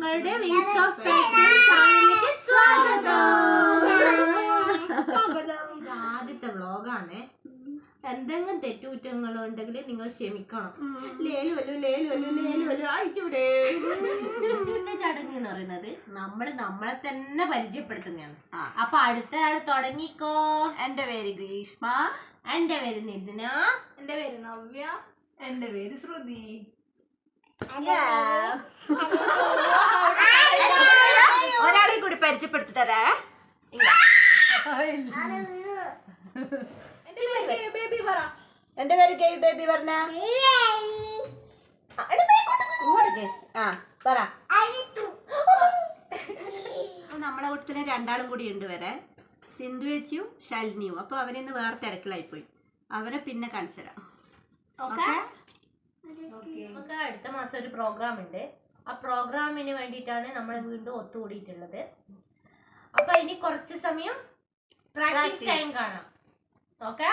ഞങ്ങളുടെ wings of passion ചാനലിലേക്ക് സ്വാഗതം. ഇത് ആദ്യത്തെ വ്ളോഗാണ്. എന്തെങ്കിലും തെറ്റുകുറ്റങ്ങളോ ഉണ്ടെങ്കിൽ നിങ്ങൾ ക്ഷമിക്കണം. അയച്ചുവിടെ. ഇന്നത്തെ ചടങ്ങ് എന്ന് പറയുന്നത് നമ്മളെ തന്നെ പരിചയപ്പെടുത്തുന്നതാണ്. അപ്പൊ അടുത്ത ആള് തുടങ്ങിക്കോ. എന്റെ പേര് ഗ്രീഷ്മ. എന്റെ പേര് നിതിന. എന്റെ പേര് നവ്യ. എന്റെ പേര് ശ്രുതി. ഒരാളെ കൂടി പരിചയപ്പെടുത്തി തരാ. എന്റെ പേര് ഗെയ് ബേബി പറഞ്ഞ. നമ്മളെ വീട്ടില് രണ്ടാളും കൂടി ഉണ്ട് വരെ, സിന്ധു ചേച്ചിയും ശാലിനിയും. അപ്പൊ അവരിന്ന് വേറെ തിരക്കിലായിപ്പോയി. അവരെ പിന്നെ കാണിച്ചു തരാം. നമുക്ക് അടുത്ത മാസം ഒരു പ്രോഗ്രാം ഉണ്ട്. ആ പ്രോഗ്രാമിന് വേണ്ടിയിട്ടാണ് നമ്മൾ വീണ്ടും ഒത്തുകൂടിയിട്ടുള്ളത്. അപ്പൊ ഇനി കുറച്ച് സമയം പ്രാക്ടീസ് ടൈം കാണാം. ഓക്കെ.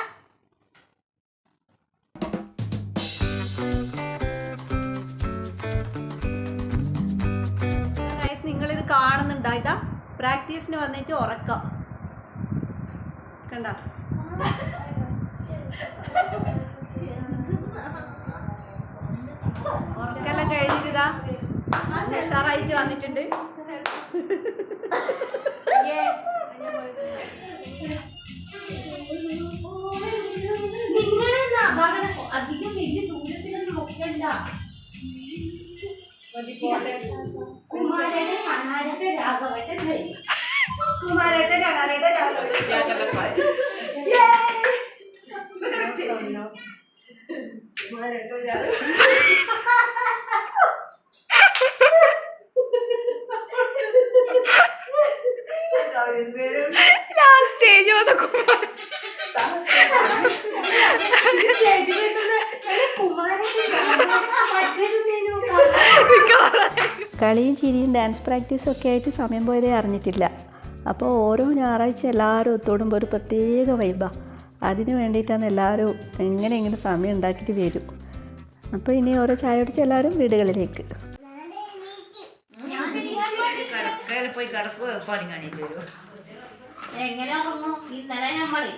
നിങ്ങളിത് കാണുന്നുണ്ടോ? ഇതാ പ്രാക്ടീസിന് വന്നിട്ട് ഉറക്കം കണ്ട. ഉറക്കെല്ലാം കഴിഞ്ഞിട്ട് ഇതാ ഉഷാറായിട്ട് വന്നിട്ടുണ്ട്. അധികം വലിയ ദൂരത്തിലൊന്നും നോക്കണ്ട. കുമാരന്റെ കണാരന്റെ രാഘവന്റെ ധൈര്യം. കുമാരേട്ടൻ കണാരേട്ടൻ സ്റ്റേജ് കളിയും ചിരിയും ഡാൻസ് പ്രാക്ടീസും ഒക്കെ ആയിട്ട് സമയം പോയതേ അറിഞ്ഞിട്ടില്ല. അപ്പോൾ ഓരോ ഞായറാഴ്ച എല്ലാവരും ഒത്തുകൂടുമ്പോൾ ഒരു പ്രത്യേക വൈബാണ്. അതിന് വേണ്ടിയിട്ടാണ് എല്ലാവരും എങ്ങനെ സമയം ഉണ്ടാക്കിയിട്ട് വരും. അപ്പോൾ ഇനി ഓരോ ചായ കുടിച്ച് എല്ലാവരും വീടുകളിലേക്ക്. പോയി കിടക്കുക. പണി കാണിച്ചു വരും. എങ്ങനെ ഉറങ്ങും? ഇന്നലെ നമ്മള്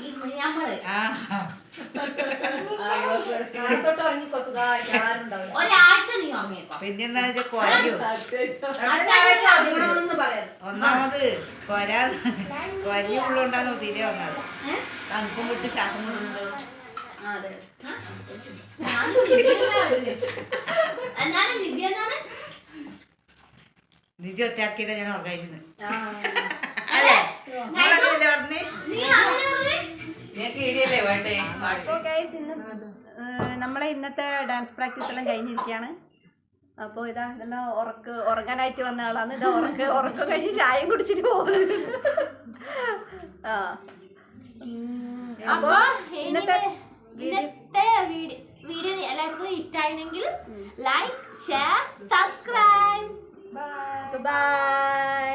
ഒരാഴ്ച നീ ഉറങ്ങിയപ്പോ പിന്നെന്താ കൊരയോ? ഒന്നാമത് കൊരയുള്ളോണ്ടാന്ന് തീരെ വന്നത്. തണുപ്പും വിട്ട് ശ്വാസം കൊണ്ടുണ്ട്. നിധി ഒറ്റാക്കിയതാ ഞാൻ ഉറങ്ങായിരുന്നു. അല്ലേ പറഞ്ഞേ? നമ്മളെ ഇന്നത്തെ ഡാൻസ് പ്രാക്ടീസ് എല്ലാം കഴിഞ്ഞിരിക്കുകയാണ്. അപ്പോൾ ഇതെല്ലാം ഉറങ്ങാനായിട്ട് വന്ന ആളാണ്. ഇത് ഉറക്കം കഴിഞ്ഞ് ചായയും കുടിച്ചിട്ട് പോകുന്നത്. അപ്പൊ ഇന്നത്തെ വീഡിയോ എല്ലാവർക്കും ഇഷ്ടമായിരുന്നെങ്കിൽ ലൈക്ക്, ഷെയർ, സബ്സ്ക്രൈബ്. ബൈ.